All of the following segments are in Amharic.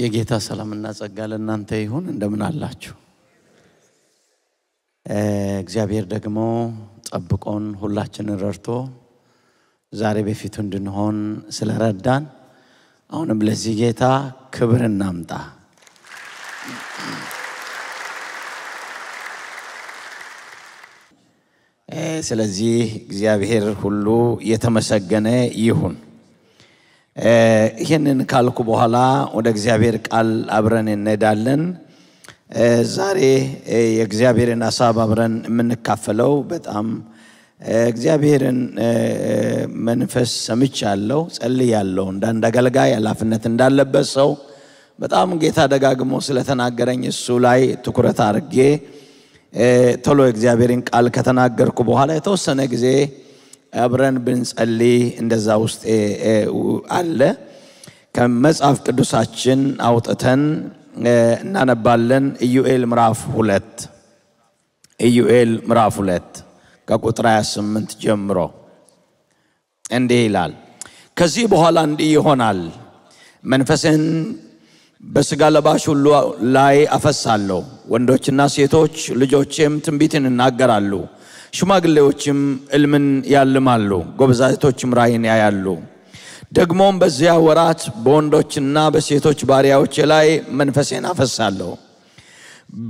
የጌታ ሰላምና ጸጋ ለእናንተ ይሁን እንደምን አላችሁ እግዚአብሔር ደግሞ ጠብቆን ሁላችንን ረድቶ ዛሬ በፊቱ እንድንሆን ስለረዳን አሁንም ለዚህ ጌታ ክብር እናምጣ ስለዚህ እግዚአብሔር ሁሉ የተመሰገነ ይሁን ይሄንን ካልኩ በኋላ ወደ እግዚአብሔር ቃል አብረን እንሄዳለን ዛሬ የእግዚአብሔርን ሐሳብ አብረን የምንካፈለው በጣም እግዚአብሔርን መንፈስ ሰምቻለሁ ጸልያለሁ እንዳንድ አገልጋይ ኃላፊነት እንዳለበት ሰው በጣም ጌታ ደጋግሞ ስለተናገረኝ እሱ ላይ ትኩረት አድርጌ ቶሎ እግዚአብሔርን ቃል ከተናገርኩ በኋላ የተወሰነ ጊዜ አብረን ብንጸልይ እንደዛ ውስጥ አለ ከመጽሐፍ ቅዱሳችን አውጥተን እናነባለን ኢዩኤል ምዕራፍ 2 ከቁጥር 28 ጀምሮ እንዲህ ይላል ከዚህ በኋላ እንዲህ ይሆናል መንፈስን በስጋ ለባሽ ሁሉ ላይ አፈሳለሁ ወንዶችና ሴቶች ልጆችም ትንቢትን ይናገራሉ ሽማግሌዎችም ዕልምን ያልማሉ ጎበዛዝቶችም ራእይን ያያሉ ደግሞም በዚያ ወራት በወንዶችና በሴቶች ባሪያዎች ላይ መንፈሴን አፈሳለሁ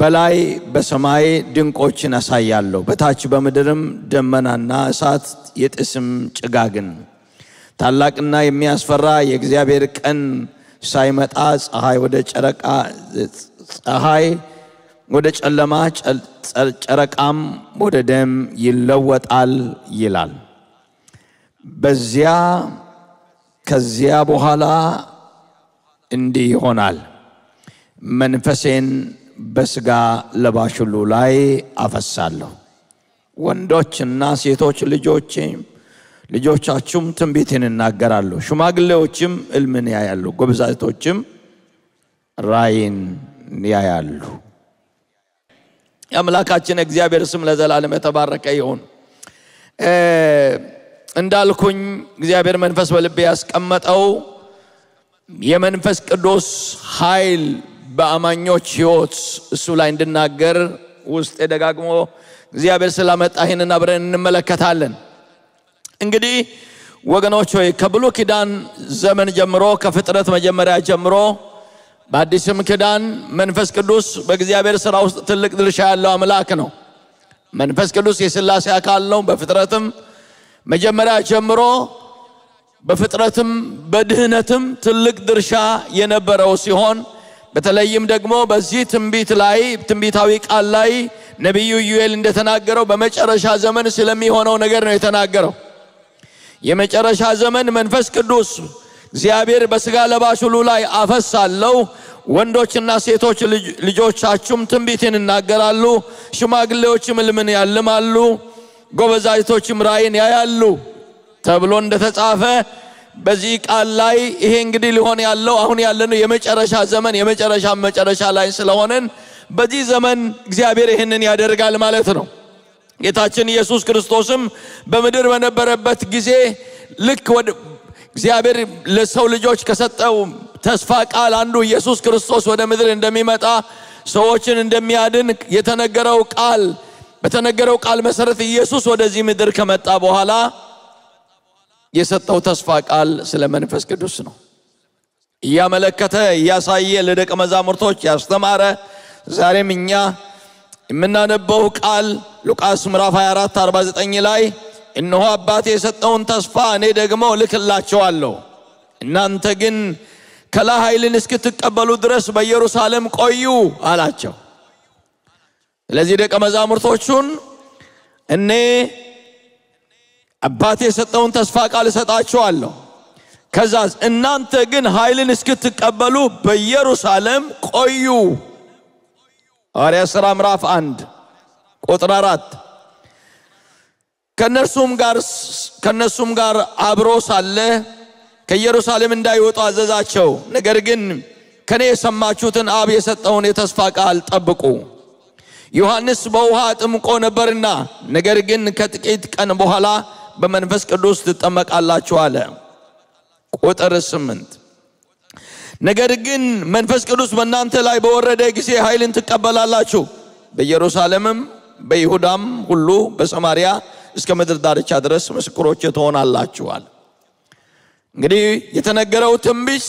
በላይ በሰማይ ድንቆችን አሳያለሁ በታች በምድርም ደመናና እሳት የጥስም ጭጋግን ታላቅና የሚያስፈራ የእግዚአብሔር ቀን ሳይመጣ ፀሐይ ወደ ጨለማ ጨረቃም ወደ ደም ይለወጣል ይላል ከዚያ በኋላ እንዲህ ይሆናል መንፈሴን በስጋ ለባሽ ሁሉ ላይ አፈሳለሁ ወንዶችና ሴቶች ልጆቻችሁም ትንቢትን ይናገራሉ ሽማግሌዎችም ዕልምን ያያሉ ጎበዛዝቶችም ራእይን ያያሉ አምላካችን እግዚአብሔር ስም ለዘላለም የተባረከ ይሁን እንዳልኩኝ እግዚአብሔር መንፈስ በልቤ ያስቀመጠው የመንፈስ ቅዱስ ኃይል በአማኞች ሕይወት እሱ ላይ እንድናገር ውስጥ ደጋግሞ እግዚአብሔር ስላመጣ ይሄንን አብረን እንመለከታለን እንግዲህ ወገኖች ሆይ ከብሉይ ኪዳን ዘመን ጀምሮ ከፍጥረት መጀመሪያ ጀምሮ በአዲስም ኪዳን መንፈስ ቅዱስ በእግዚአብሔር ሥራ ውስጥ ትልቅ ድርሻ ያለው አምላክ ነው መንፈስ ቅዱስ የሥላሴ አካል ነው በፍጥረትም መጀመሪያ ጀምሮ በፍጥረትም በድህነትም ትልቅ ድርሻ የነበረው ሲሆን በተለይም ደግሞ በዚህ ትንቢታዊ ቃል ላይ ነብዩ ኢዩኤል እንደተናገረው በመጨረሻ ዘመን ስለሚሆነው ነገር ነው የተናገረው የመጨረሻ ዘመን መንፈስ ቅዱስ እግዚአብሔር በስጋ ለባሽ ሁሉ ላይ አፈሳለሁ ወንዶችና ሴቶች ልጆቻችሁም ትንቢትን ይናገራሉ ሽማግሌዎችም ዕልምን ያልማሉ ጎበዛዝቶችም ራእይን ያያሉ ተብሎ እንደተጻፈ በዚህ ቃል ላይ ይሄ እንግዲህ ሊሆን ያለው አሁን ያለነው የመጨረሻ ዘመን መጨረሻ ላይ ስለሆነን በዚህ ዘመን እግዚአብሔር ይሄንን ያደርጋል ማለት ነው ጌታችን ኢየሱስ ክርስቶስም በምድር በነበረበት ጊዜ ልክ እግዚአብሔር ለሰው ልጆች ከሰጠው ተስፋ ቃል አንዱ ኢየሱስ ክርስቶስ ወደ ምድር እንደሚመጣ ሰዎችን እንደሚያድን በተነገረው ቃል መሰረት ኢየሱስ ወደዚህ ምድር ከመጣ በኋላ የሰጠው ተስፋ ቃል ስለ መንፈስ ቅዱስ ነው ያመለከተ ያሳየ ለደቀ መዛሙርቶች ያስተማረ ዛሬም እኛ የምናነበው ቃል ሉቃስ ምዕራፍ 24:49 ላይ እነሆ አባቴ የሰጠውን ተስፋ እኔ ደግሞ ልክላችኋለሁ እናንተ ግን ከላይ ኃይልን እስክትቀበሉ ድረስ በኢየሩሳሌም ቆዩ አላቸው ስለዚህ ደቀ መዛሙርቶቹን እኔ አባቴ የሰጠውን ተስፋ ቃል እሰጣችኋለሁ ከዛ እናንተ ግን ኃይልን እስክትቀበሉ በኢየሩሳሌም ቆዩ ሐዋርያት ሥራ ምዕራፍ 1 ቁጥር 4 ከነሱም ጋር አብሮ ሳለ ከኢየሩሳሌም እንዳይወጡ አዘዛቸው ነገር ግን ከኔ የሰማችሁትን አብ የሰጠውን የተስፋ ቃል ጠብቁ ዮሐንስ በውሃ ጥምቆ ነበርና ነገር ግን ከጥቂት ቀን በኋላ በመንፈስ ቅዱስ ትጠመቃላችሁ አለ ቁጥር 8 ነገር ግን መንፈስ ቅዱስ በእናንተ ላይ በወረደ ጊዜ ኃይልን ትቀበላላችሁ በኢየሩሳሌምም በይሁዳም ሁሉ በሰማርያ እስከ ምድር ዳርቻ ድረስ ምስክሮቼ ትሆናላችኋል። እንግዲህ የተነገረው ትንቢት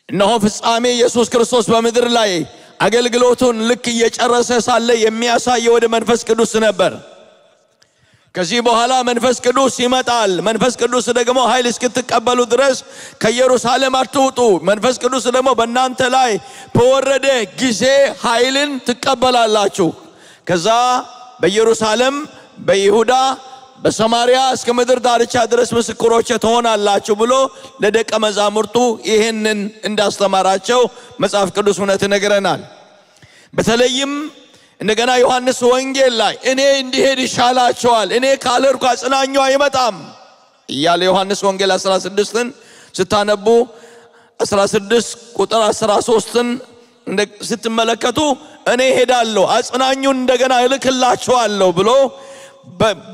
እነሆ ፍጻሜ ኢየሱስ ክርስቶስ በምድር ላይ አገልግሎቱን ልክ እየጨረሰ ሳለ የሚያሳየው ወደ መንፈስ ቅዱስ ነበር። ከዚህ በኋላ መንፈስ ቅዱስ ይመጣል። መንፈስ ቅዱስ ደግሞ ኃይል እስክትቀበሉ ድረስ ከኢየሩሳሌም አትውጡ። መንፈስ ቅዱስ ደግሞ በእናንተ ላይ በወረደ ጊዜ ኃይልን ትቀበላላችሁ። ከዛ በኢየሩሳሌም በይሁዳ በሰማርያ እስከ ምድር ዳርቻ ድረስ ምስክሮቼ ትሆናላችሁ ብሎ ለደቀ መዛሙርቱ ይሄንን እንዳስተማራቸው መጽሐፍ ቅዱስ እውነት ይነግረናል። በተለይም እንደገና ዮሐንስ ወንጌል ላይ እኔ እንዲሄድ ይሻላችኋል፣ እኔ ካልሄድኩ አጽናኙ አይመጣም እያለ ዮሐንስ ወንጌል 16ን ስታነቡ 16 ቁጥር 13ን ስትመለከቱ እኔ ሄዳለሁ አጽናኙን እንደገና እልክላችኋለሁ ብሎ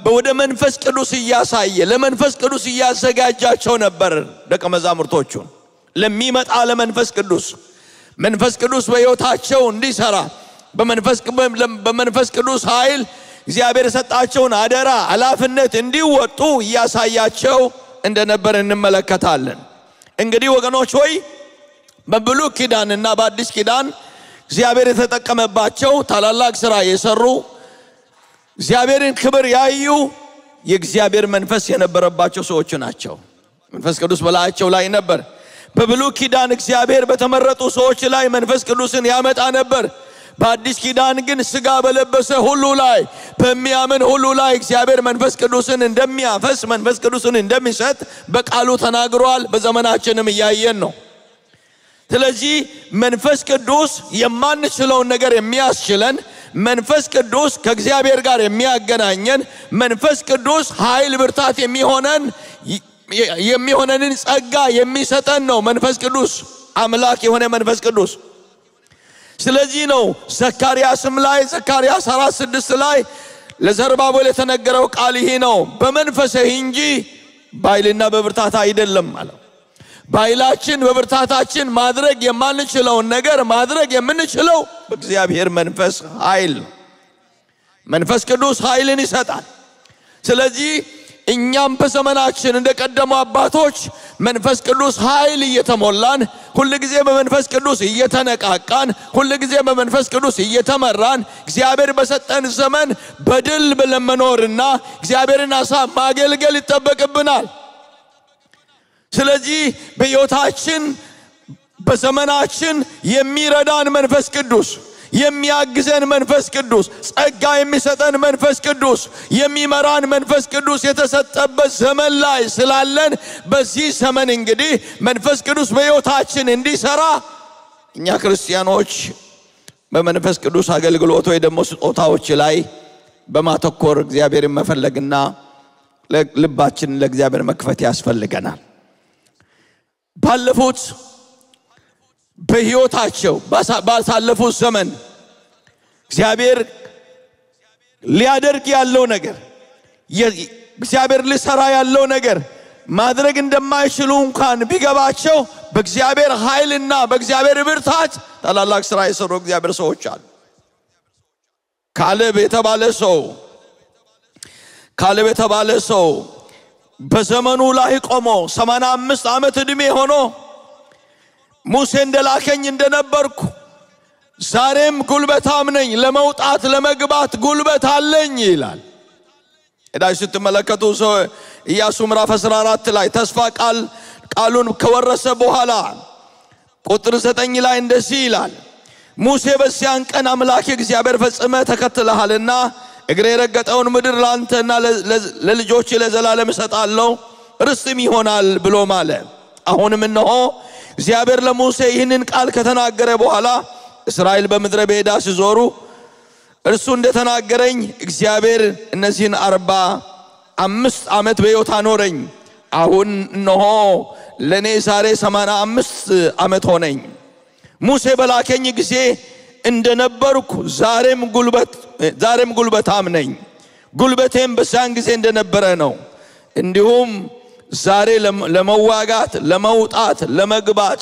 ወደ መንፈስ ቅዱስ እያሳየ ለመንፈስ ቅዱስ እያዘጋጃቸው ነበር ደቀ መዛሙርቶቹን ለሚመጣ ለመንፈስ ቅዱስ። መንፈስ ቅዱስ በሕይወታቸው እንዲሰራ በመንፈስ ቅዱስ ኃይል እግዚአብሔር የሰጣቸውን አደራ ኃላፊነት እንዲወጡ እያሳያቸው እንደነበር እንመለከታለን። እንግዲህ ወገኖች ሆይ በብሉይ ኪዳንና በአዲስ ኪዳን እግዚአብሔር የተጠቀመባቸው ታላላቅ ሥራ የሰሩ እግዚአብሔርን ክብር ያዩ የእግዚአብሔር መንፈስ የነበረባቸው ሰዎች ናቸው። መንፈስ ቅዱስ በላያቸው ላይ ነበር። በብሉይ ኪዳን እግዚአብሔር በተመረጡ ሰዎች ላይ መንፈስ ቅዱስን ያመጣ ነበር። በአዲስ ኪዳን ግን ሥጋ በለበሰ ሁሉ ላይ በሚያምን ሁሉ ላይ እግዚአብሔር መንፈስ ቅዱስን እንደሚያፈስ መንፈስ ቅዱስን እንደሚሰጥ በቃሉ ተናግሯል። በዘመናችንም እያየን ነው። ስለዚህ መንፈስ ቅዱስ የማንችለውን ነገር የሚያስችለን መንፈስ ቅዱስ ከእግዚአብሔር ጋር የሚያገናኘን መንፈስ ቅዱስ ኃይል ብርታት የሚሆነንን ጸጋ የሚሰጠን ነው መንፈስ ቅዱስ አምላክ የሆነ መንፈስ ቅዱስ። ስለዚህ ነው ዘካርያስም ላይ ዘካርያስ 4:6 ላይ ለዘሩባቤል የተነገረው ቃል ይሄ ነው፣ በመንፈሴ እንጂ በኃይልና በብርታት አይደለም ማለት። በኃይላችን በብርታታችን ማድረግ የማንችለውን ነገር ማድረግ የምንችለው በእግዚአብሔር መንፈስ ኃይል። መንፈስ ቅዱስ ኃይልን ይሰጣል። ስለዚህ እኛም በዘመናችን እንደቀደሙ አባቶች መንፈስ ቅዱስ ኃይል እየተሞላን ሁሉ ጊዜ በመንፈስ ቅዱስ እየተነቃቃን ሁሉ ጊዜ በመንፈስ ቅዱስ እየተመራን እግዚአብሔር በሰጠን ዘመን በድል ለመኖርና እግዚአብሔርን ማገልገል ይጠበቅብናል። ስለዚህ በሕይወታችን በዘመናችን የሚረዳን መንፈስ ቅዱስ የሚያግዘን መንፈስ ቅዱስ ጸጋ የሚሰጠን መንፈስ ቅዱስ የሚመራን መንፈስ ቅዱስ የተሰጠበት ዘመን ላይ ስላለን በዚህ ዘመን እንግዲህ መንፈስ ቅዱስ በሕይወታችን እንዲሰራ እኛ ክርስቲያኖች በመንፈስ ቅዱስ አገልግሎት ወይ ደግሞ ስጦታዎች ላይ በማተኮር እግዚአብሔርን መፈለግና ልባችንን ለእግዚአብሔር መክፈት ያስፈልገናል። ባለፉት በሕይወታቸው ባሳለፉት ዘመን እግዚአብሔር ሊያደርግ ያለው ነገር እግዚአብሔር ሊሰራ ያለው ነገር ማድረግ እንደማይችሉ እንኳን ቢገባቸው በእግዚአብሔር ኃይልና በእግዚአብሔር ብርታት ታላላቅ ሥራ የሰሩ እግዚአብሔር ሰዎች አሉ። ካሌብ የተባለ ሰው በዘመኑ ላይ ቆሞ 85 ዓመት ዕድሜ ሆኖ ሙሴ እንደላከኝ እንደነበርኩ ዛሬም ጉልበታም ነኝ ለመውጣት ለመግባት ጉልበት አለኝ ይላል። እዳይ ስትመለከቱ ኢያሱ ምዕራፍ 14 ላይ ተስፋ ቃሉን ከወረሰ በኋላ ቁጥር 9 ላይ እንደዚህ ይላል፣ ሙሴ በዚያን ቀን አምላክ እግዚአብሔር ፈጽመ ተከትለሃልና እግሬ የረገጠውን ምድር ላንተና ለልጆች ለዘላለም እሰጣለሁ ርስትም ይሆናል ብሎ ማለ። አሁንም እነሆ እግዚአብሔር ለሙሴ ይህንን ቃል ከተናገረ በኋላ እስራኤል በምድረ በዳ ሲዞሩ እርሱ እንደተናገረኝ እግዚአብሔር እነዚህን 45 ዓመት በሕይወት አኖረኝ። አሁን እነሆ ለኔ ዛሬ 85 ዓመት ሆነኝ። ሙሴ በላከኝ ጊዜ እንደነበርኩ ዛሬም ጉልበታም ነኝ፣ ጉልበቴም በዛን ጊዜ እንደነበረ ነው። እንዲሁም ዛሬ ለመዋጋት ለመውጣት ለመግባት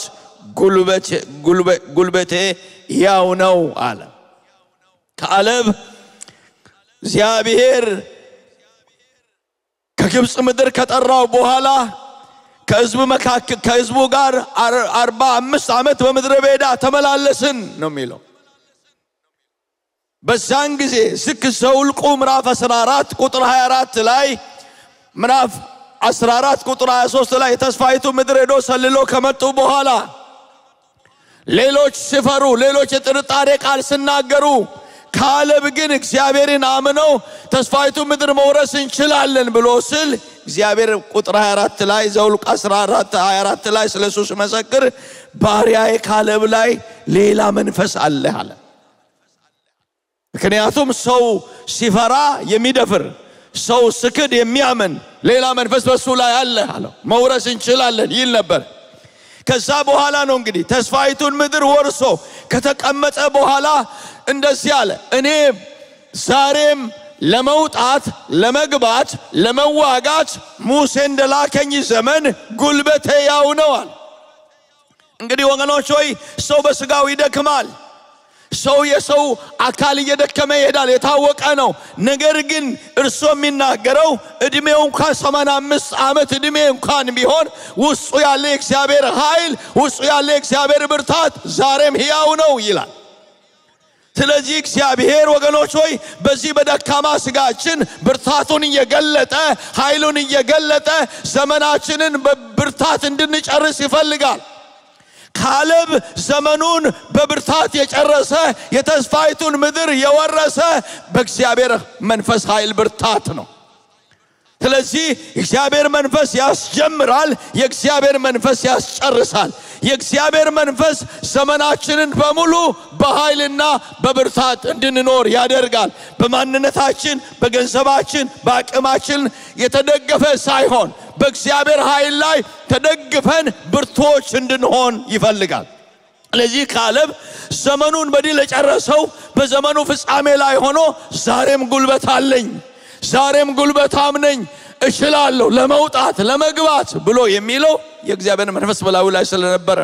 ጉልበቴ ያው ነው አለ። ካሌብ እግዚአብሔር ከግብጽ ምድር ከጠራው በኋላ ከሕዝቡ ጋር 45 ዓመት በምድረ በዳ ተመላለስን ነው የሚለው። በዛን ጊዜ ዘኍልቍ ምዕራፍ 14 ቁጥር 24 ላይ ምዕራፍ 14 ቁጥር 23 ላይ ተስፋይቱ ምድር ሄዶ ሰልሎ ከመጡ በኋላ ሌሎች ሲፈሩ ሌሎች የጥርጣሬ ቃል ሲናገሩ ካሌብ ግን እግዚአብሔርን አምነው ተስፋይቱ ምድር መውረስ እንችላለን ብሎ ሲል እግዚአብሔር ቁጥር 24 ላይ ዘኍልቍ 14 24 ላይ ስለሱ ሲመሰክር ባሪያዬ ካሌብ ላይ ሌላ መንፈስ አለ አለ። ምክንያቱም ሰው ሲፈራ የሚደፍር ሰው ስክድ የሚያምን ሌላ መንፈስ በሱ ላይ አለ አለ። መውረስ እንችላለን ይል ነበር። ከዛ በኋላ ነው እንግዲህ ተስፋይቱን ምድር ወርሶ ከተቀመጠ በኋላ እንደዚህ አለ፣ እኔ ዛሬም ለመውጣት ለመግባት ለመዋጋት ሙሴ እንደላከኝ ዘመን ጉልበቴ ያው ነው አለ። እንግዲህ ወገኖች ሆይ ሰው በስጋው ይደክማል። ሰው የሰው አካል እየደከመ ይሄዳል፣ የታወቀ ነው። ነገር ግን እርሱ የሚናገረው እድሜው እንኳን 85 ዓመት እድሜ እንኳን ቢሆን ውስጡ ያለ እግዚአብሔር ኃይል ውስጡ ያለ እግዚአብሔር ብርታት ዛሬም ሕያው ነው ይላል። ስለዚህ እግዚአብሔር ወገኖች ሆይ በዚህ በደካማ ስጋችን ብርታቱን እየገለጠ ኃይሉን እየገለጠ ዘመናችንን በብርታት እንድንጨርስ ይፈልጋል። ካሌብ ዘመኑን በብርታት የጨረሰ የተስፋይቱን ምድር የወረሰ በእግዚአብሔር መንፈስ ኃይል ብርታት ነው። ስለዚህ የእግዚአብሔር መንፈስ ያስጀምራል፣ የእግዚአብሔር መንፈስ ያስጨርሳል። የእግዚአብሔር መንፈስ ዘመናችንን በሙሉ በኃይልና በብርታት እንድንኖር ያደርጋል። በማንነታችን በገንዘባችን በአቅማችን የተደገፈ ሳይሆን በእግዚአብሔር ኃይል ላይ ተደግፈን ብርቶች እንድንሆን ይፈልጋል። ስለዚህ ካሌብ ዘመኑን በድል የጨረሰው በዘመኑ ፍጻሜ ላይ ሆኖ ዛሬም ጉልበት አለኝ፣ ዛሬም ጉልበታም ነኝ፣ እችላለሁ ለመውጣት ለመግባት ብሎ የሚለው የእግዚአብሔር መንፈስ በላዩ ላይ ስለነበረ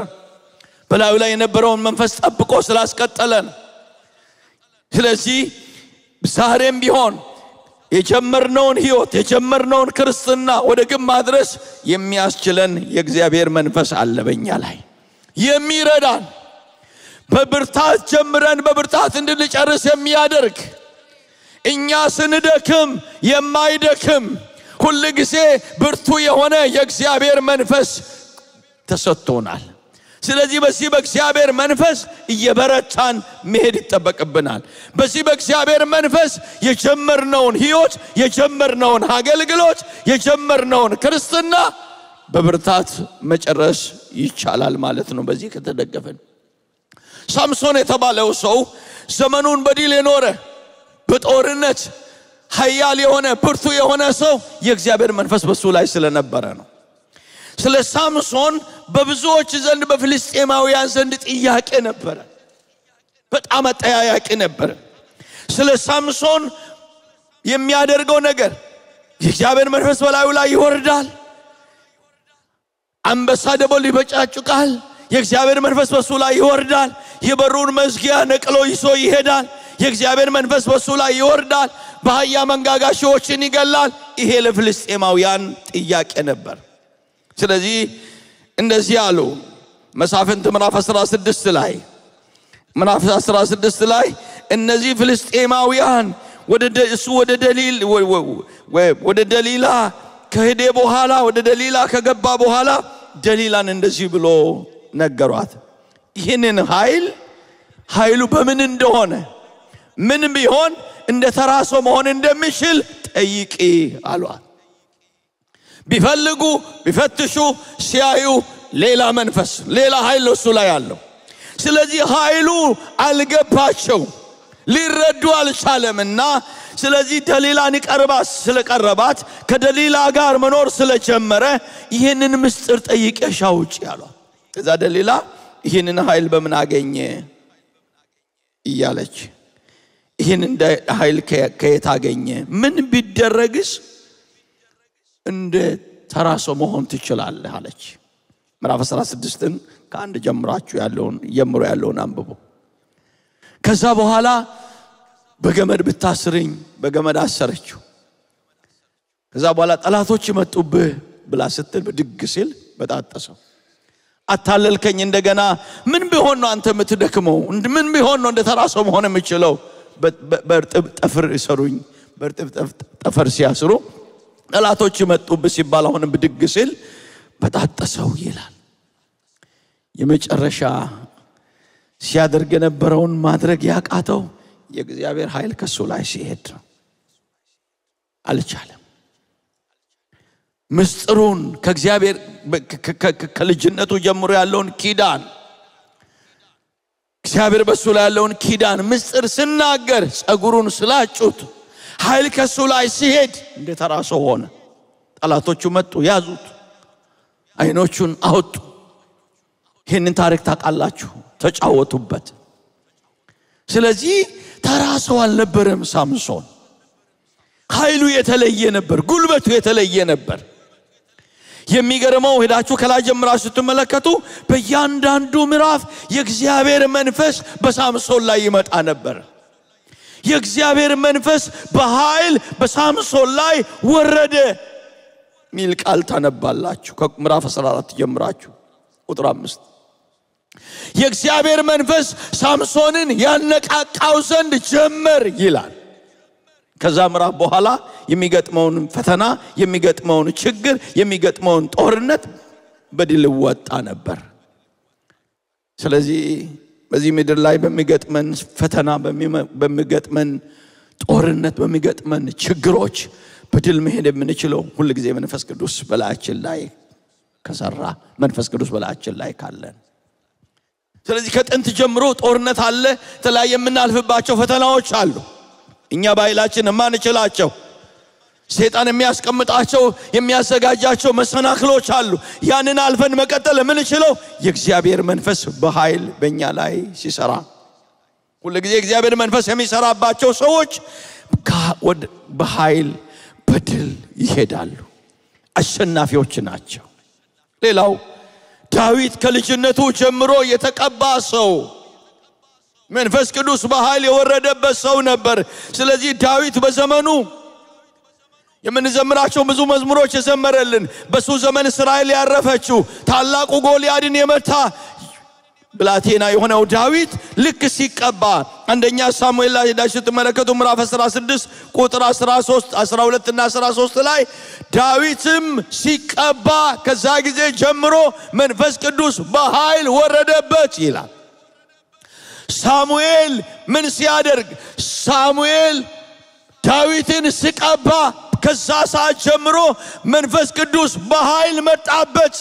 በላዩ ላይ የነበረውን መንፈስ ጠብቆ ስላስቀጠለን። ስለዚህ ዛሬም ቢሆን የጀመርነውን ሕይወት የጀመርነውን ክርስትና ወደ ግብ ማድረስ የሚያስችለን የእግዚአብሔር መንፈስ አለ በእኛ ላይ የሚረዳን፣ በብርታት ጀምረን በብርታት እንድንጨርስ የሚያደርግ፣ እኛ ስንደክም የማይደክም ሁሉ ጊዜ ብርቱ የሆነ የእግዚአብሔር መንፈስ ተሰጥቶናል። ስለዚህ በዚህ በእግዚአብሔር መንፈስ እየበረታን መሄድ ይጠበቅብናል። በዚህ በእግዚአብሔር መንፈስ የጀመርነውን ሕይወት የጀመርነውን አገልግሎት የጀመርነውን ክርስትና በብርታት መጨረስ ይቻላል ማለት ነው በዚህ ከተደገፈን። ሳምሶን የተባለው ሰው ዘመኑን በድል የኖረ በጦርነት ኃያል የሆነ ብርቱ የሆነ ሰው የእግዚአብሔር መንፈስ በሱ ላይ ስለነበረ ነው። ስለ ሳምሶን በብዙዎች ዘንድ በፍልስጤማውያን ዘንድ ጥያቄ ነበረ፣ በጣም አጠያያቂ ነበረ። ስለ ሳምሶን የሚያደርገው ነገር የእግዚአብሔር መንፈስ በላዩ ላይ ይወርዳል፣ አንበሳ ደቦል ይበጫጩቃል፣ የእግዚአብሔር መንፈስ በሱ ላይ ይወርዳል፣ የበሩን መዝጊያ ነቅሎ ይዞ ይሄዳል፣ የእግዚአብሔር መንፈስ በሱ ላይ ይወርዳል፣ በአህያ መንጋጋ ሺዎችን ይገላል። ይሄ ለፍልስጤማውያን ጥያቄ ነበር። ስለዚህ እንደዚህ አሉ። መሳፍንት ምዕራፍ 16 ላይ እነዚህ ፍልስጤማውያን ወደ ደሊላ ከሄደ በኋላ ወደ ደሊላ ከገባ በኋላ ደሊላን እንደዚህ ብሎ ነገሯት። ይህንን ኃይሉ በምን እንደሆነ ምን ቢሆን እንደ ተራሶ መሆን እንደሚችል ጠይቂ አሏት። ቢፈልጉ ቢፈትሹ ሲያዩ ሌላ መንፈስ ሌላ ኃይል እሱ ላይ አለው። ስለዚህ ኃይሉ አልገባቸው ሊረዱ አልቻለምና ስለዚህ ደሊላን ስለቀረባት ከደሊላ ጋር መኖር ስለጀመረ ይህንን ምስጢር ጠይቀሽ አውጪ አሏት። ከዛ ደሊላ ይህንን ኃይል በምን አገኘ እያለች ይህንን ኃይል ከየት አገኘ? ምን ቢደረግስ እንደ ተራሶ መሆን ትችላለህ አለች። ምዕራፍ 16ን ከአንድ ጀምራችሁ ያለውን አንብቡ። ከዛ በኋላ በገመድ ብታስርኝ በገመድ አሰረችው። ከዛ በኋላ ጠላቶች መጡብህ ብላ ስትል ብድግ ሲል በጣጠሰው። አታለልከኝ እንደገና ምን ቢሆን ነው አንተ የምትደክመው? ምን ቢሆን ነው እንደተራሰው መሆን የምችለው? በርጥብ ጠፍር ይሰሩኝ። በርጥብ ጠፍር ሲያስሩ ጠላቶች መጡብህ ሲባል አሁን ብድግ ሲል በጣጠሰው ይላል። የመጨረሻ ሲያደርግ የነበረውን ማድረግ ያቃተው የእግዚአብሔር ኃይል ከሱ ላይ ሲሄድ ነው። አልቻለም። ምስጥሩን ከእግዚአብሔር ከልጅነቱ ጀምሮ ያለውን ኪዳን እግዚአብሔር በሱ ላይ ያለውን ኪዳን ምስጥር ሲናገር ጸጉሩን ስላጩት ኃይል ከሱ ላይ ሲሄድ እንደተራሰው ሆነ። ጠላቶቹ መጡ፣ ያዙት፣ አይኖቹን አወጡ። ይህንን ታሪክ ታውቃላችሁ፣ ተጫወቱበት። ስለዚህ ተራሰው አልነበረም ሳምሶን። ኃይሉ የተለየ ነበር፣ ጉልበቱ የተለየ ነበር። የሚገርመው ሄዳችሁ ከላይ ጀምራችሁ ስትመለከቱ በእያንዳንዱ ምዕራፍ የእግዚአብሔር መንፈስ በሳምሶን ላይ ይመጣ ነበር። የእግዚአብሔር መንፈስ በኃይል በሳምሶን ላይ ወረደ ሚል ቃል ታነባላችሁ ከምዕራፍ 14 ጀምራችሁ ቁጥር 5። የእግዚአብሔር መንፈስ ሳምሶንን ያነቃቃው ዘንድ ጀመር ይላል። ከዛ ምዕራፍ በኋላ የሚገጥመውን ፈተና፣ የሚገጥመውን ችግር፣ የሚገጥመውን ጦርነት በድል ወጣ ነበር። ስለዚህ በዚህ ምድር ላይ በሚገጥመን ፈተና፣ በሚገጥመን ጦርነት፣ በሚገጥመን ችግሮች በድል መሄድ የምንችለው ሁሉ ጊዜ መንፈስ ቅዱስ በላያችን ላይ ከሰራ፣ መንፈስ ቅዱስ በላያችን ላይ ካለን። ስለዚህ ከጥንት ጀምሮ ጦርነት አለ፣ ተላይ የምናልፍባቸው ፈተናዎች አሉ። እኛ ባይላችን ማንችላቸው ሰይጣን የሚያስቀምጣቸው የሚያዘጋጃቸው መሰናክሎች አሉ። ያንን አልፈን መቀጠል የምንችለው የእግዚአብሔር መንፈስ በኃይል በእኛ ላይ ሲሰራ። ሁሉ ጊዜ እግዚአብሔር መንፈስ የሚሰራባቸው ሰዎች በኃይል በድል ይሄዳሉ፣ አሸናፊዎች ናቸው። ሌላው ዳዊት ከልጅነቱ ጀምሮ የተቀባ ሰው፣ መንፈስ ቅዱስ በኃይል የወረደበት ሰው ነበር። ስለዚህ ዳዊት በዘመኑ የምንዘምራቸው ብዙ መዝሙሮች የዘመረልን በሱ ዘመን እስራኤል ያረፈችው ታላቁ ጎልያድን የመታ ብላቴና የሆነው ዳዊት ልክ ሲቀባ አንደኛ ሳሙኤል ላይ ዳዊት ተመለከቱ ምዕራፍ 16 ቁጥር 13 12 እና 13 ላይ ዳዊትም ሲቀባ ከዛ ጊዜ ጀምሮ መንፈስ ቅዱስ በኃይል ወረደበት ይላል። ሳሙኤል ምን ሲያደርግ? ሳሙኤል ዳዊትን ሲቀባ ከዛ ሰዓት ጀምሮ መንፈስ ቅዱስ በኃይል መጣበት።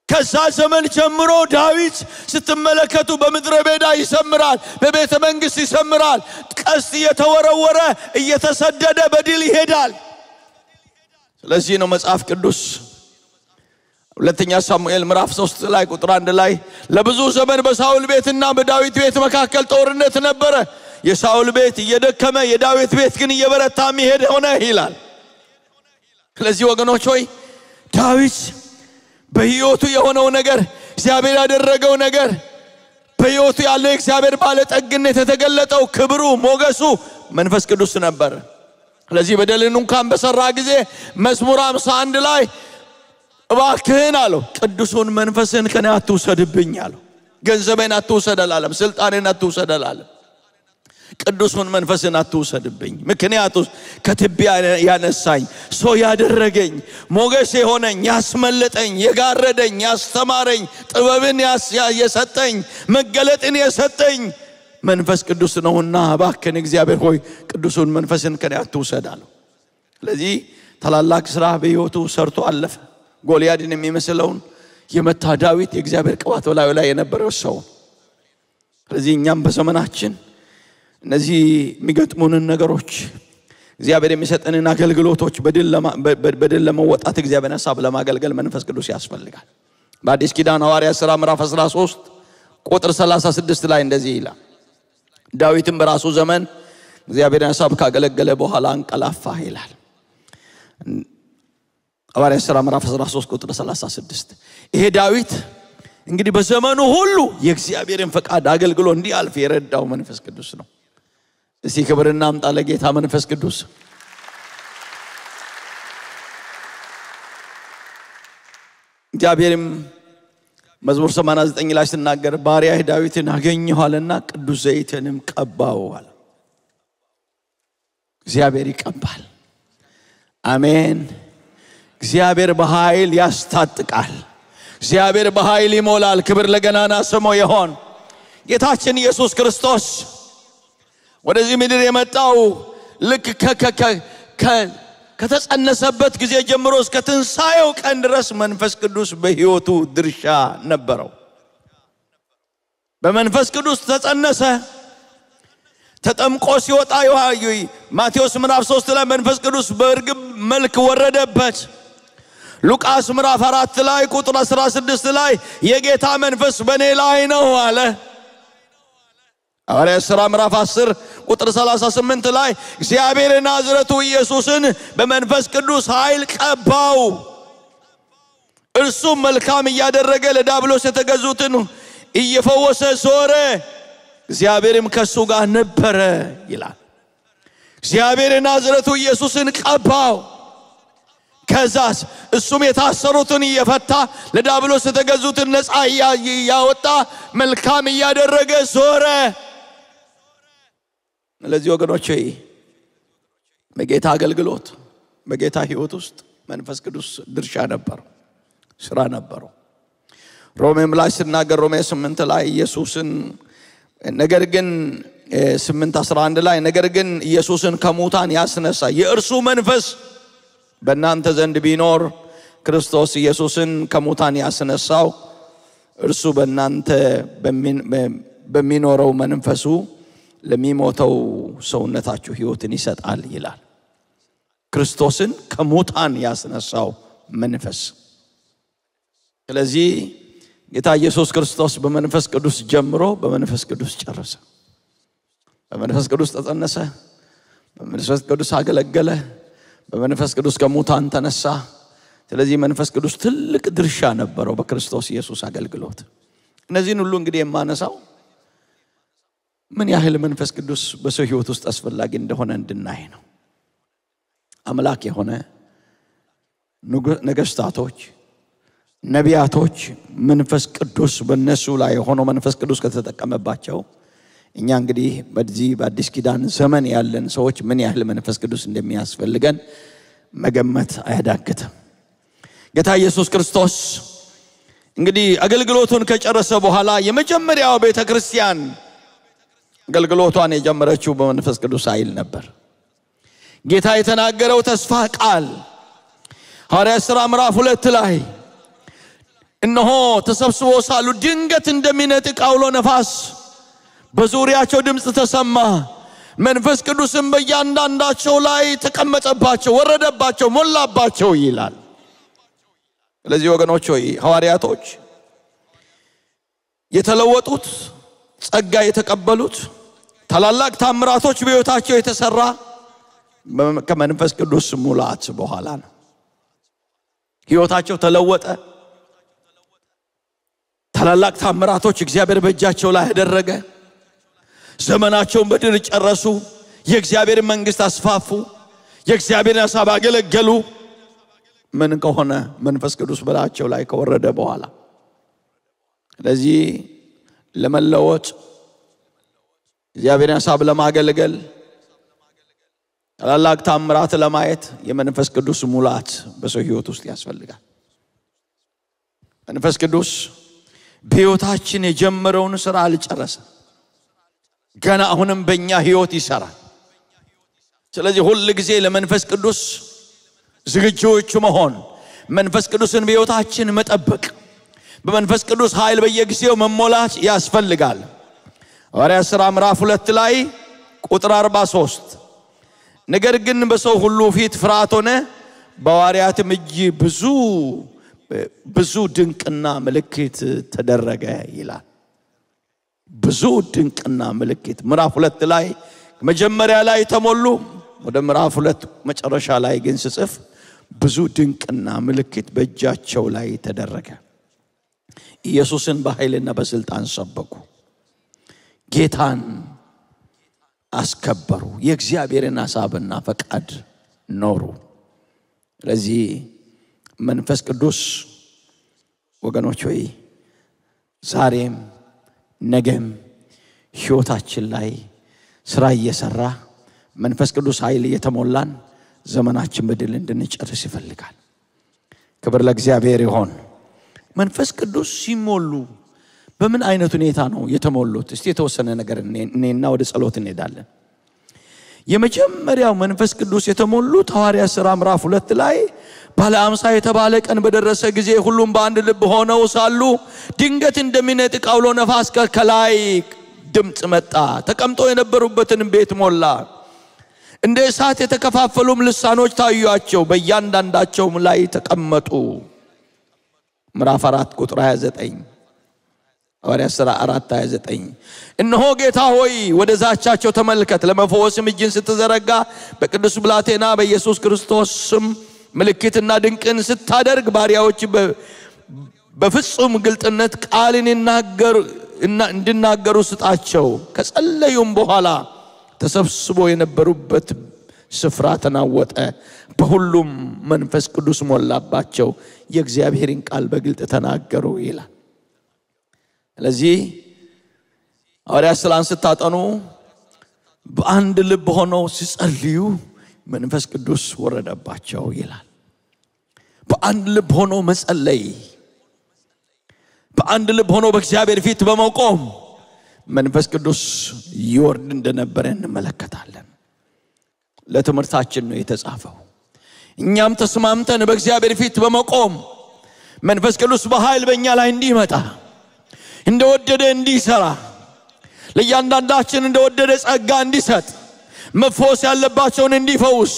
ከዛ ዘመን ጀምሮ ዳዊት ስትመለከቱ በምድረ በዳ ይዘምራል፣ በቤተ መንግስት ይዘምራል፣ ቀስት እየተወረወረ እየተሰደደ በድል ይሄዳል። ስለዚህ ነው መጽሐፍ ቅዱስ ሁለተኛ ሳሙኤል ምዕራፍ 3 ላይ ቁጥር 1 ላይ ለብዙ ዘመን በሳኦል ቤትና በዳዊት ቤት መካከል ጦርነት ነበረ፣ የሳኦል ቤት እየደከመ የዳዊት ቤት ግን እየበረታ መሄድ ሆነ ይላል። ስለዚህ ወገኖች ሆይ ዳዊት በሕይወቱ የሆነው ነገር፣ እግዚአብሔር ያደረገው ነገር፣ በሕይወቱ ያለው እግዚአብሔር ባለጠግነት የተገለጠው ክብሩ፣ ሞገሱ መንፈስ ቅዱስ ነበር። ስለዚህ በደልን እንኳን በሰራ ጊዜ መዝሙር 51 ላይ እባክህን አለው ቅዱሱን መንፈስን ከኔ አትውሰድብኝ አለው። ገንዘቤን አትውሰድ አላለም፣ ስልጣኔን አትውሰድ አላለም። ቅዱሱን መንፈስን አትውሰድብኝ፣ ምክንያቱም ከትቢያ ያነሳኝ፣ ሰው ያደረገኝ፣ ሞገስ የሆነኝ፣ ያስመለጠኝ፣ የጋረደኝ፣ ያስተማረኝ፣ ጥበብን የሰጠኝ፣ መገለጥን የሰጠኝ መንፈስ ቅዱስ ነውና እባክህን እግዚአብሔር ሆይ ቅዱሱን መንፈስን ከኔ አትውሰድ አለው። ስለዚህ ታላላቅ ስራ በሕይወቱ ሰርቶ አለፈ። ጎልያድን የሚመስለውን የመታ ዳዊት የእግዚአብሔር ቅባት በላዩ ላይ የነበረው ሰው። ስለዚህ እኛም በዘመናችን እነዚህ የሚገጥሙንን ነገሮች እግዚአብሔር የሚሰጠንን አገልግሎቶች በድል ለመወጣት እግዚአብሔር ሐሳብ ለማገልገል መንፈስ ቅዱስ ያስፈልጋል። በአዲስ ኪዳን ሐዋርያት ሥራ ምዕራፍ 13 ቁጥር 36 ላይ እንደዚህ ይላል፣ ዳዊትም በራሱ ዘመን እግዚአብሔር ሐሳብ ካገለገለ በኋላ አንቀላፋ ይላል። ሐዋርያት ሥራ ምዕራፍ 13 ቁጥር 36 ይሄ ዳዊት እንግዲህ በዘመኑ ሁሉ የእግዚአብሔርን ፈቃድ አገልግሎ እንዲያልፍ የረዳው መንፈስ ቅዱስ ነው። እስቲ ክብርና አምጣ ለጌታ መንፈስ ቅዱስ። እግዚአብሔርም መዝሙር 89 ላይ ሲናገር ባሪያህ ዳዊትን አገኘኋልና ቅዱስ ዘይትንም ቀባው አለ። እግዚአብሔር ይቀባል። አሜን። እግዚአብሔር በኃይል ያስታጥቃል። እግዚአብሔር በኃይል ይሞላል። ክብር ለገናና ስሙ ይሁን። ጌታችን ኢየሱስ ክርስቶስ ወደዚህ ምድር የመጣው ልክ ከተጸነሰበት ጊዜ ጀምሮ እስከ ትንሣኤው ቀን ድረስ መንፈስ ቅዱስ በሕይወቱ ድርሻ ነበረው። በመንፈስ ቅዱስ ተጸነሰ። ተጠምቆ ሲወጣ ማቴዎስ ምዕራፍ 3 ላይ መንፈስ ቅዱስ በእርግብ መልክ ወረደበት። ሉቃስ ምዕራፍ 4 ላይ ቁጥር 16 ላይ የጌታ መንፈስ በኔ ላይ ነው አለ። ሐዋርያት ሥራ ምዕራፍ 10 ቁጥር 38 ላይ እግዚአብሔር ናዝሬቱ ኢየሱስን በመንፈስ ቅዱስ ኃይል ቀባው፣ እርሱም መልካም እያደረገ ለዲያብሎስ የተገዙትን እየፈወሰ ዞረ፣ እግዚአብሔርም ከሱ ጋር ነበረ ይላል። እግዚአብሔር ናዝሬቱ ኢየሱስን ቀባው። ከዛስ እሱም የታሰሩትን እየፈታ ለዲያብሎስ የተገዙትን ነፃ ያወጣ መልካም እያደረገ ዞረ። ለዚህ ወገኖቼ በጌታ አገልግሎት በጌታ ሕይወት ውስጥ መንፈስ ቅዱስ ድርሻ ነበረው፣ ስራ ነበረው። ሮሜም ላይ ሲናገር ሮሜ 8 ላይ ኢየሱስን ነገር ግን 8:11 ላይ ነገር ግን ኢየሱስን ከሙታን ያስነሳ የእርሱ መንፈስ በእናንተ ዘንድ ቢኖር ክርስቶስ ኢየሱስን ከሙታን ያስነሳው እርሱ በእናንተ በሚኖረው መንፈሱ ለሚሞተው ሰውነታችሁ ሕይወትን ይሰጣል ይላል። ክርስቶስን ከሙታን ያስነሳው መንፈስ። ስለዚህ ጌታ ኢየሱስ ክርስቶስ በመንፈስ ቅዱስ ጀምሮ በመንፈስ ቅዱስ ጨረሰ። በመንፈስ ቅዱስ ተጸነሰ፣ በመንፈስ ቅዱስ አገለገለ፣ በመንፈስ ቅዱስ ከሙታን ተነሳ። ስለዚህ መንፈስ ቅዱስ ትልቅ ድርሻ ነበረው በክርስቶስ ኢየሱስ አገልግሎት። እነዚህን ሁሉ እንግዲህ የማነሳው ምን ያህል መንፈስ ቅዱስ በሰው ሕይወት ውስጥ አስፈላጊ እንደሆነ እንድናይ ነው። አምላክ የሆነ ነገስታቶች ነቢያቶች መንፈስ ቅዱስ በእነሱ ላይ ሆኖ መንፈስ ቅዱስ ከተጠቀመባቸው እኛ እንግዲህ በዚህ በአዲስ ኪዳን ዘመን ያለን ሰዎች ምን ያህል መንፈስ ቅዱስ እንደሚያስፈልገን መገመት አያዳግትም። ጌታ ኢየሱስ ክርስቶስ እንግዲህ አገልግሎቱን ከጨረሰ በኋላ የመጀመሪያው ቤተክርስቲያን አገልግሎቷን የጀመረችው በመንፈስ ቅዱስ ኃይል ነበር። ጌታ የተናገረው ተስፋ ቃል ሐዋርያት ሥራ ምዕራፍ 2 ላይ እነሆ ተሰብስቦ ሳሉ ድንገት እንደሚነጥቅ አውሎ ነፋስ በዙሪያቸው ድምጽ ተሰማ፣ መንፈስ ቅዱስም በእያንዳንዳቸው ላይ ተቀመጠባቸው፣ ወረደባቸው፣ ሞላባቸው ይላል። ስለዚህ ወገኖች ሆይ ሐዋርያቶች የተለወጡት ጸጋ የተቀበሉት ታላላቅ ታምራቶች በሕይወታቸው የተሰራ ከመንፈስ ቅዱስ ሙላት በኋላ ነው። ሕይወታቸው ተለወጠ። ታላላቅ ታምራቶች እግዚአብሔር በእጃቸው ላይ ያደረገ፣ ዘመናቸውን በድል ጨረሱ፣ የእግዚአብሔር መንግስት አስፋፉ፣ የእግዚአብሔርን ሐሳብ አገለገሉ። ምን ከሆነ መንፈስ ቅዱስ በላያቸው ላይ ከወረደ በኋላ። ስለዚህ ለመለወጥ እግዚአብሔርን ሐሳብ ለማገልገል ታላላቅ ታምራት ለማየት የመንፈስ ቅዱስ ሙላት በሰው ሕይወት ውስጥ ያስፈልጋል። መንፈስ ቅዱስ በሕይወታችን የጀመረውን ሥራ አልጨረሰም። ገና አሁንም በእኛ ሕይወት ይሰራል። ስለዚህ ሁሉ ጊዜ ለመንፈስ ቅዱስ ዝግጁዎች መሆን፣ መንፈስ ቅዱስን በሕይወታችን መጠበቅ፣ በመንፈስ ቅዱስ ኃይል በየጊዜው መሞላት ያስፈልጋል። ሐዋርያት ሥራ ምዕራፍ 2 ላይ ቁጥር 43 ነገር ግን በሰው ሁሉ ፊት ፍርሃት ሆነ፣ በሐዋርያትም እጅ ብዙ ድንቅና ምልክት ተደረገ ይላል። ብዙ ድንቅና ምልክት ምዕራፍ 2 ላይ መጀመሪያ ላይ ተሞሉ። ወደ ምዕራፍ 2 መጨረሻ ላይ ግን ሲጽፍ ብዙ ድንቅና ምልክት በእጃቸው ላይ ተደረገ። ኢየሱስን በኃይልና በስልጣን ሰበኩ። ጌታን አስከበሩ። የእግዚአብሔርን ሐሳብና ፈቃድ ኖሩ። ስለዚህ መንፈስ ቅዱስ ወገኖች ሆይ ዛሬም ነገም ሕይወታችን ላይ ስራ እየሰራ መንፈስ ቅዱስ ኃይል እየተሞላን ዘመናችን በድል እንድንጨርስ ይፈልጋል። ክብር ለእግዚአብሔር ይሁን። መንፈስ ቅዱስ ሲሞሉ በምን አይነት ሁኔታ ነው የተሞሉት? እስቲ የተወሰነ ነገር እኔና ወደ ጸሎት እንሄዳለን። የመጀመሪያው መንፈስ ቅዱስ የተሞሉት ሐዋርያት ሥራ ምዕራፍ 2 ላይ ባለ 50 የተባለ ቀን በደረሰ ጊዜ ሁሉም በአንድ ልብ ሆነው ሳሉ ድንገት እንደሚነጥቅ አውሎ ነፋስ ከላይ ድምጽ መጣ፣ ተቀምጦ የነበሩበትን ቤት ሞላ። እንደ እሳት የተከፋፈሉም ልሳኖች ታዩአቸው፣ በእያንዳንዳቸውም ላይ ተቀመጡ። ምዕራፍ 4 ቁጥር 29 ሐዋርያት ሥራ 4:29 እነሆ ጌታ ሆይ ወደ ዛቻቸው ተመልከት፣ ለመፈወስም እጅን ስትዘረጋ በቅዱስ ብላቴና በኢየሱስ ክርስቶስ ስም ምልክትና ድንቅን ስታደርግ ባሪያዎች በፍጹም ግልጥነት ቃልን እንዲናገሩ ስጣቸው። ከጸለዩም በኋላ ተሰብስቦ የነበሩበት ስፍራ ተናወጠ፣ በሁሉም መንፈስ ቅዱስ ሞላባቸው፣ የእግዚአብሔርን ቃል በግልጥ ተናገሩ ይላል። ስለዚህ ሐዋርያት ሥራን ስታጠኑ በአንድ ልብ ሆነው ሲጸልዩ መንፈስ ቅዱስ ወረደባቸው ይላል። በአንድ ልብ ሆኖ መጸለይ፣ በአንድ ልብ ሆኖ በእግዚአብሔር ፊት በመቆም መንፈስ ቅዱስ ይወርድ እንደነበረ እንመለከታለን። ለትምህርታችን ነው የተጻፈው። እኛም ተስማምተን በእግዚአብሔር ፊት በመቆም መንፈስ ቅዱስ በኃይል በእኛ ላይ እንዲመጣ እንደወደደ እንዲሰራ ለእያንዳንዳችን እንደወደደ ጸጋ እንዲሰጥ መፈወስ ያለባቸውን እንዲፈውስ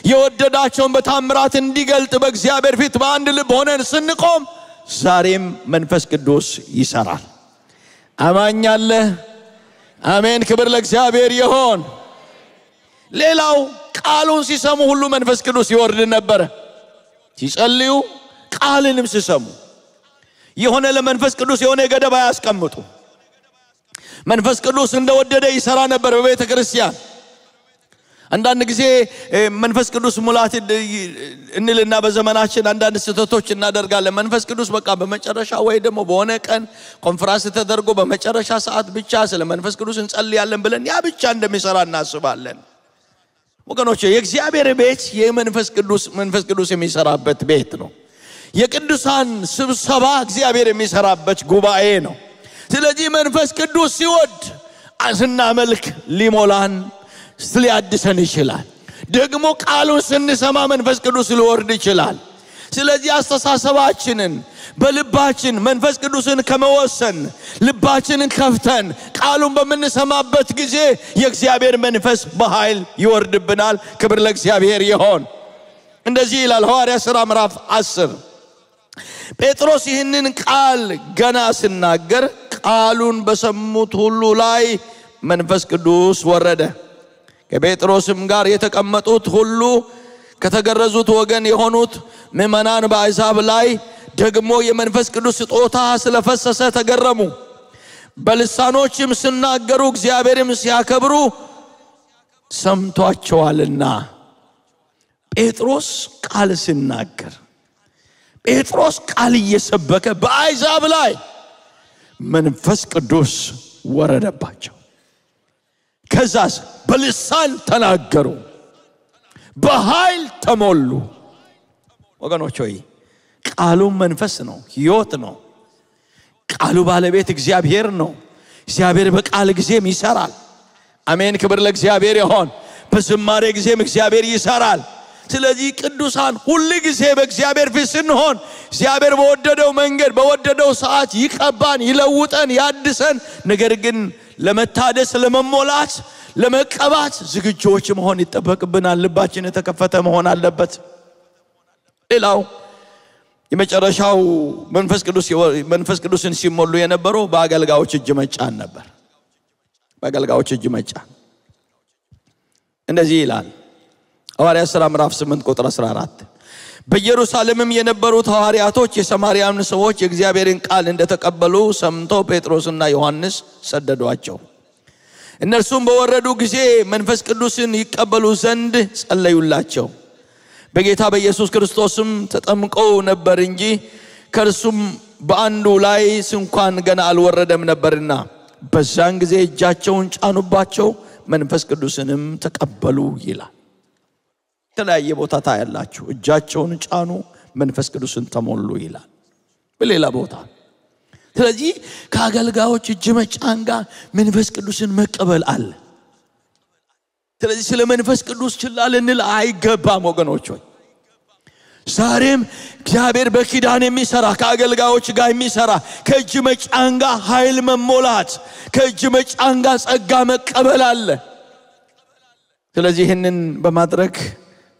የወደዳቸውን በታምራት እንዲገልጥ በእግዚአብሔር ፊት በአንድ ልብ ሆነን ስንቆም ዛሬም መንፈስ ቅዱስ ይሰራል። አማኝ አለ? አሜን። ክብር ለእግዚአብሔር ይሁን። ሌላው ቃሉን ሲሰሙ ሁሉ መንፈስ ቅዱስ ይወርድ ነበር። ሲጸልዩ ቃልንም ሲሰሙ የሆነ ለመንፈስ ቅዱስ የሆነ ገደብ አያስቀምጡ። መንፈስ ቅዱስ እንደወደደ ይሰራ ነበር በቤተ ክርስቲያን። አንዳንድ ጊዜ መንፈስ ቅዱስ ሙላት እንልና በዘመናችን አንዳንድ ስህተቶች እናደርጋለን። መንፈስ ቅዱስ በቃ በመጨረሻ ወይ ደግሞ በሆነ ቀን ኮንፈረንስ ተደርጎ በመጨረሻ ሰዓት ብቻ ስለ መንፈስ ቅዱስ እንጸልያለን ብለን ያ ብቻ እንደሚሰራ እናስባለን። ወገኖቼ የእግዚአብሔር ቤት የመንፈስ ቅዱስ የሚሰራበት ቤት ነው። የቅዱሳን ስብሰባ እግዚአብሔር የሚሰራበት ጉባኤ ነው። ስለዚህ መንፈስ ቅዱስ ሲወድ ስናመልክ ሊሞላን ሊያድሰን ይችላል። ደግሞ ቃሉን ስንሰማ መንፈስ ቅዱስ ሊወርድ ይችላል። ስለዚህ አስተሳሰባችንን በልባችን መንፈስ ቅዱስን ከመወሰን ልባችንን ከፍተን ቃሉን በመንሰማበት ጊዜ የእግዚአብሔር መንፈስ በኃይል ይወርድብናል። ክብር ለእግዚአብሔር ይሁን። እንደዚህ ይላል ሐዋርያት ሥራ ምዕራፍ 10 ጴጥሮስ ይህንን ቃል ገና ሲናገር ቃሉን በሰሙት ሁሉ ላይ መንፈስ ቅዱስ ወረደ። ከጴጥሮስም ጋር የተቀመጡት ሁሉ ከተገረዙት ወገን የሆኑት ምዕመናን በአሕዛብ ላይ ደግሞ የመንፈስ ቅዱስ ስጦታ ስለፈሰሰ ተገረሙ። በልሳኖችም ሲናገሩ እግዚአብሔርም ሲያከብሩ ሰምቷቸዋልና። ጴጥሮስ ቃል ሲናገር፣ ጴጥሮስ ቃል እየሰበከ በአሕዛብ ላይ መንፈስ ቅዱስ ወረደባቸው። ከዛስ በልሳን ተናገሩ፣ በኃይል ተሞሉ። ወገኖች ሆይ ቃሉ መንፈስ ነው፣ ሕይወት ነው። ቃሉ ባለቤት እግዚአብሔር ነው። እግዚአብሔር በቃል ጊዜም ይሰራል። አሜን። ክብር ለእግዚአብሔር ይሁን። በዝማሬ ጊዜም እግዚአብሔር ይሰራል። ስለዚህ ቅዱሳን ሁሉ ጊዜ በእግዚአብሔር ፊት ስንሆን እግዚአብሔር በወደደው መንገድ በወደደው ሰዓት ይቀባን፣ ይለውጠን፣ ያድሰን። ነገር ግን ለመታደስ ለመሞላት ለመቀባት ዝግጆች መሆን ይጠበቅብናል። ልባችን የተከፈተ መሆን አለበት። ሌላው የመጨረሻው መንፈስ ቅዱስን ሲሞሉ የነበረው በአገልጋዮች እጅ መጫን ነበር። በአገልጋዮች እጅ መጫን እንደዚህ ይላል ሐዋርያት ሥራ ምዕራፍ 8 ቁጥር 14 በኢየሩሳሌምም የነበሩት ሐዋርያቶች የሰማርያን ሰዎች የእግዚአብሔርን ቃል እንደተቀበሉ ሰምተው ጴጥሮስና ዮሐንስ ሰደዷቸው። እነርሱም በወረዱ ጊዜ መንፈስ ቅዱስን ይቀበሉ ዘንድ ጸለዩላቸው። በጌታ በኢየሱስ ክርስቶስም ተጠምቀው ነበር እንጂ ከእርሱም በአንዱ ላይ እንኳን ገና አልወረደም ነበርና በዛን ጊዜ እጃቸውን ጫኑባቸው፣ መንፈስ ቅዱስንም ተቀበሉ ይላል። የተለያየ ቦታ ታያላችሁ። እጃቸውን ጫኑ፣ መንፈስ ቅዱስን ተሞሉ ይላል በሌላ ቦታ። ስለዚህ ከአገልጋዮች እጅ መጫን ጋር መንፈስ ቅዱስን መቀበል አለ። ስለዚህ ስለ መንፈስ ቅዱስ ችላ ልንል አይገባም ወገኖች ሆይ። ዛሬም እግዚአብሔር በኪዳን የሚሰራ ከአገልጋዮች ጋር የሚሰራ ከእጅ መጫን ጋር ኃይል መሞላት፣ ከእጅ መጫን ጋር ጸጋ መቀበል አለ። ስለዚህ ይህንን በማድረግ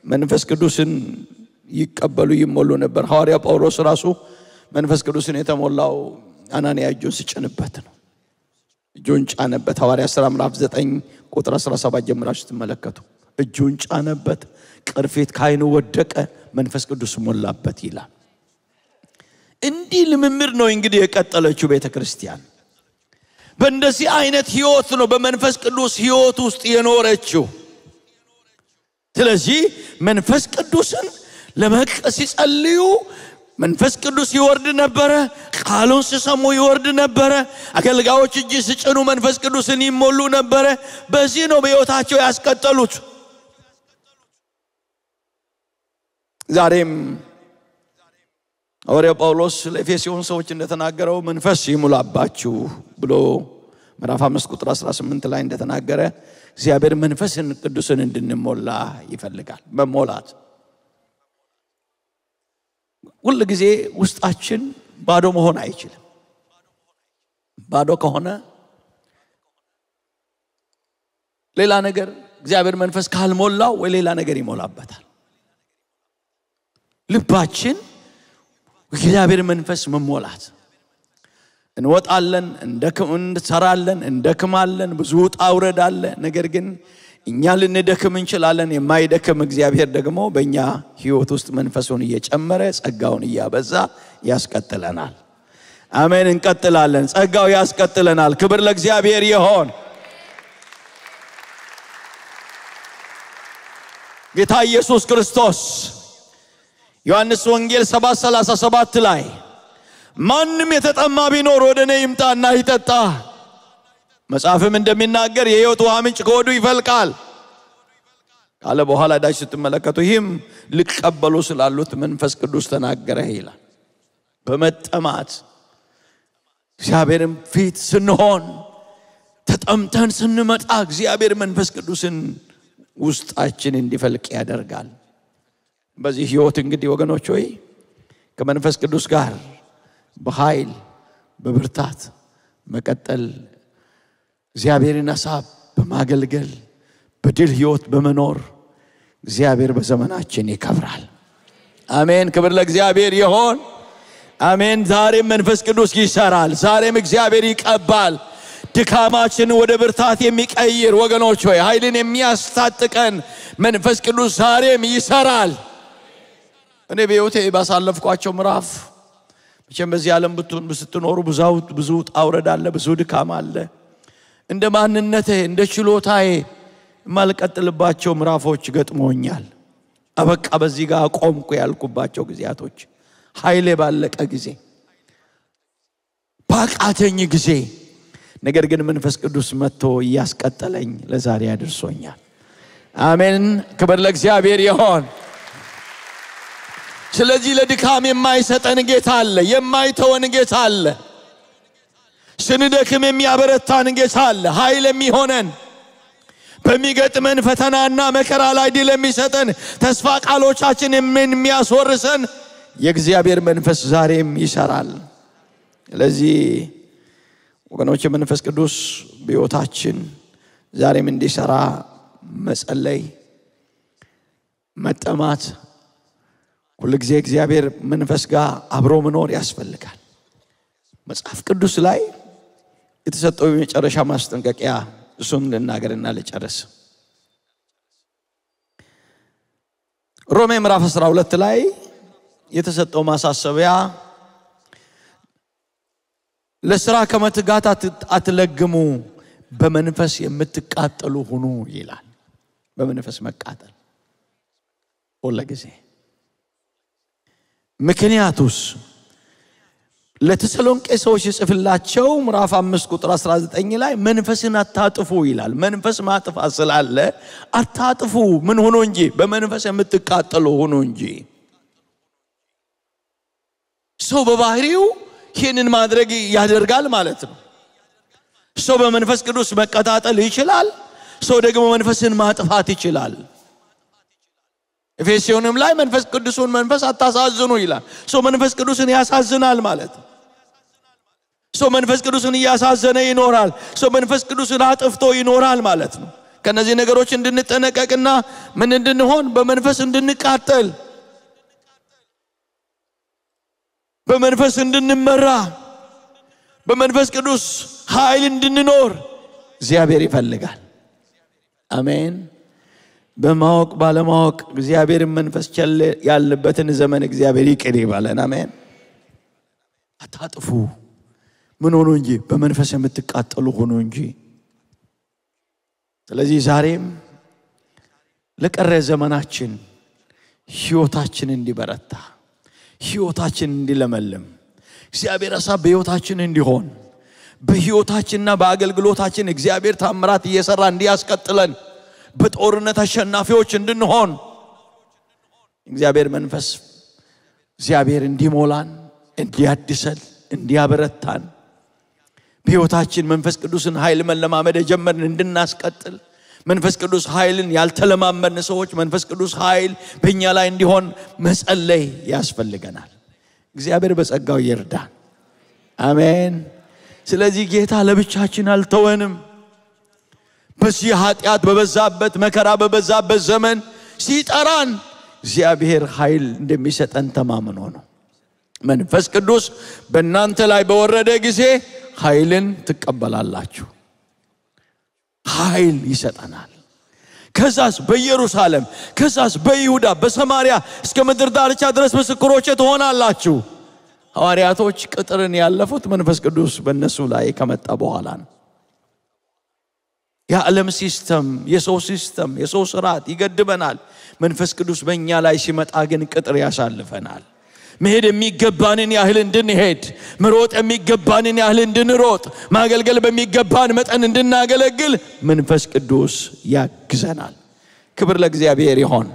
መንፈስ ቅዱስን ይቀበሉ ይሞሉ ነበር። ሐዋርያው ጳውሎስ ራሱ መንፈስ ቅዱስን የተሞላው አናንያ እጁን ሲጭንበት ነው። እጁን ጫነበት። ሐዋርያት ሥራ ምዕራፍ 9 ቁጥር 17 ጀምራችሁ ትመለከቱ። እጁን ጫነበት፣ ቅርፊት ካይኑ ወደቀ፣ መንፈስ ቅዱስ ሞላበት ይላል። እንዲህ ልምምድ ነው እንግዲህ የቀጠለችው ቤተክርስቲያን። በእንደዚህ አይነት ህይወት ነው በመንፈስ ቅዱስ ህይወት ውስጥ የኖረችው። ስለዚህ መንፈስ ቅዱስን ለመቀበል ሲጸልዩ መንፈስ ቅዱስ ይወርድ ነበር። ቃሉን ሲሰሙ ይወርድ ነበር። አገልጋዮች እጅ ሲጭኑ መንፈስ ቅዱስን ይሞሉ ነበር። በዚህ ነው በህይወታቸው ያስቀጠሉት። ዛሬም ሐዋርያው ጳውሎስ ለኤፌሶን ሰዎች እንደተናገረው መንፈስ ይሙላባችሁ ብሎ ምዕራፍ 5 ቁጥር 18 ላይ እንደተናገረ እግዚአብሔር መንፈስን ቅዱስን እንድንሞላ ይፈልጋል። መሞላት ሁሉ ጊዜ ውስጣችን ባዶ መሆን አይችልም። ባዶ ከሆነ ሌላ ነገር እግዚአብሔር መንፈስ ካልሞላው ወይ ሌላ ነገር ይሞላበታል። ልባችን እግዚአብሔር መንፈስ መሞላት እንወጣለን፣ እንሰራለን፣ እንደክማለን፣ ብዙ ጣውረድ አለ። ነገር ግን እኛ ልንደክም እንችላለን። የማይደክም እግዚአብሔር ደግሞ በእኛ ህይወት ውስጥ መንፈሱን እየጨመረ ጸጋውን እያበዛ ያስቀጥለናል። አሜን። እንቀጥላለን። ጸጋው ያስቀጥለናል። ክብር ለእግዚአብሔር ይሁን። ጌታ ኢየሱስ ክርስቶስ ዮሐንስ ወንጌል 7:37 ላይ ማንም የተጠማ ቢኖር ወደኔ ይምጣና ይጠጣ፣ መጽሐፍም እንደሚናገር የሕይወት ውሃ ምንጭ ከሆዱ ይፈልቃል ካለ በኋላ ዳሽ ስትመለከቱ ይህም ሊቀበሉ ስላሉት መንፈስ ቅዱስ ተናገረ ይላል። በመጠማት እግዚአብሔርን ፊት ስንሆን ተጠምተን ስንመጣ እግዚአብሔር መንፈስ ቅዱስን ውስጣችን እንዲፈልቅ ያደርጋል። በዚህ ህይወት እንግዲህ ወገኖች ሆይ ከመንፈስ ቅዱስ ጋር በኃይል በብርታት መቀጠል፣ እግዚአብሔርን ሐሳብ በማገልገል በድል ህይወት በመኖር እግዚአብሔር በዘመናችን ይከብራል። አሜን። ክብር ለእግዚአብሔር ይሁን። አሜን። ዛሬም መንፈስ ቅዱስ ይሰራል። ዛሬም እግዚአብሔር ይቀባል። ድካማችን ወደ ብርታት የሚቀይር ወገኖች ሆይ ኃይልን የሚያስታጥቀን መንፈስ ቅዱስ ዛሬም ይሰራል። እኔ በህይወቴ ባሳለፍኳቸው ምዕራፍ መቼም በዚህ ዓለም ስትኖሩ ብዙ ጣውረድ አለ፣ ብዙ ድካም አለ። እንደ ማንነቴ እንደ ችሎታዬ ማልቀጥልባቸው ምዕራፎች ገጥሞኛል። አበቃ በዚህ ጋር ቆምኩ ያልኩባቸው ጊዜያቶች፣ ኃይሌ ባለቀ ጊዜ፣ ባቃተኝ ጊዜ፣ ነገር ግን መንፈስ ቅዱስ መጥቶ ያስቀጠለኝ ለዛሬ ያደርሶኛል። አሜን። ክብር ለእግዚአብሔር ይሁን። ስለዚህ ለድካም የማይሰጠን ጌታ አለ፣ የማይተወን ጌታ አለ። ስንደክም የሚያበረታን ጌታ አለ፣ ኃይል የሚሆነን በሚገጥመን ፈተናና መከራ ላይ ድል የሚሰጠን ተስፋ ቃሎቻችን የሚያስወርሰን የእግዚአብሔር መንፈስ ዛሬም ይሰራል። ስለዚህ ወገኖች መንፈስ ቅዱስ በሕይወታችን ዛሬም እንዲሰራ መጸለይ፣ መጠማት፣ ሁሉ ጊዜ እግዚአብሔር መንፈስ ጋር አብሮ መኖር ያስፈልጋል። መጽሐፍ ቅዱስ ላይ የተሰጠው የመጨረሻ ማስጠንቀቂያ እሱን ልናገርና ልጨርስ። ሮሜ ምዕራፍ 12 ላይ የተሰጠው ማሳሰቢያ ለሥራ ከመትጋት አትለግሙ በመንፈስ የምትቃጠሉ ሁኑ ይላል። በመንፈስ መቃጠል ሁሉ ጊዜ ምክንያቱስ ለተሰሎንቄ ሰዎች ይጽፍላቸው ምዕራፍ 5 ቁጥር 19 ላይ መንፈስን አታጥፉ ይላል። መንፈስ ማጥፋት ስላለ አታጥፉ ምን ሆኖ እንጂ በመንፈስ የምትቃጠሉ ሆኖ እንጂ። ሰው በባህሪው ይህንን ማድረግ ያደርጋል ማለት ነው። ሰው በመንፈስ ቅዱስ መቀጣጠል ይችላል። ሰው ደግሞ መንፈስን ማጥፋት ይችላል። ኤፌሶንም ላይ መንፈስ ቅዱስን መንፈስ አታሳዝኑ ይላል። ሰው መንፈስ ቅዱስን ያሳዝናል ማለት ነው። ሰው መንፈስ ቅዱስን ያሳዘነ ይኖራል። ሰው መንፈስ ቅዱስን አጥፍቶ ይኖራል ማለት ነው። ከነዚህ ነገሮች እንድንጠነቀቅና ምን እንድንሆን በመንፈስ እንድንቃጠል በመንፈስ እንድንመራ በመንፈስ ቅዱስ ኃይል እንድንኖር እግዚአብሔር ይፈልጋል። አሜን። በማወቅ ባለማወቅ እግዚአብሔር መንፈስ ቸል ያለበትን ዘመን እግዚአብሔር ይቅር ይበለን። አሜን። አታጥፉ ምን ሆኖ እንጂ በመንፈስ የምትቃጠሉ ሆኖ እንጂ። ስለዚህ ዛሬም ለቀረ ዘመናችን ሕይወታችን እንዲበረታ ሕይወታችን እንዲለመልም እግዚአብሔር ሐሳብ በሕይወታችን እንዲሆን በሕይወታችንና በአገልግሎታችን እግዚአብሔር ታምራት እየሰራ እንዲያስቀጥለን በጦርነት አሸናፊዎች እንድንሆን እግዚአብሔር መንፈስ እግዚአብሔር እንዲሞላን እንዲያድሰን እንዲያበረታን በሕይወታችን መንፈስ ቅዱስን ኃይል መለማመድ ጀመርን እንድናስቀጥል መንፈስ ቅዱስ ኃይልን ያልተለማመድን ሰዎች መንፈስ ቅዱስ ኃይል በእኛ ላይ እንዲሆን መጸለይ ያስፈልገናል። እግዚአብሔር በጸጋው ይርዳን። አሜን። ስለዚህ ጌታ ለብቻችን አልተወንም። በዚህ ኃጢአት በበዛበት መከራ በበዛበት ዘመን ሲጠራን እግዚአብሔር ኃይል እንደሚሰጠን ተማምኖ ነው። መንፈስ ቅዱስ በእናንተ ላይ በወረደ ጊዜ ኃይልን ትቀበላላችሁ። ኃይል ይሰጠናል። ከዛስ በኢየሩሳሌም ከዛስ በይሁዳ በሰማርያ እስከ ምድር ዳርቻ ድረስ ምስክሮቼ ትሆናላችሁ። ሐዋርያቶች ቅጥርን ያለፉት መንፈስ ቅዱስ በእነሱ ላይ ከመጣ በኋላ ነው። የዓለም ሲስተም የሰው ስርዓት ይገድበናል። መንፈስ ቅዱስ በእኛ ላይ ሲመጣ ግን ቅጥር ያሳልፈናል። መሄድ የሚገባንን ያህል እንድንሄድ መሮጥ የሚገባንን ያህል እንድንሮጥ ማገልገል በሚገባን መጠን እንድናገለግል መንፈስ ቅዱስ ያግዘናል። ክብር ለእግዚአብሔር ይሁን።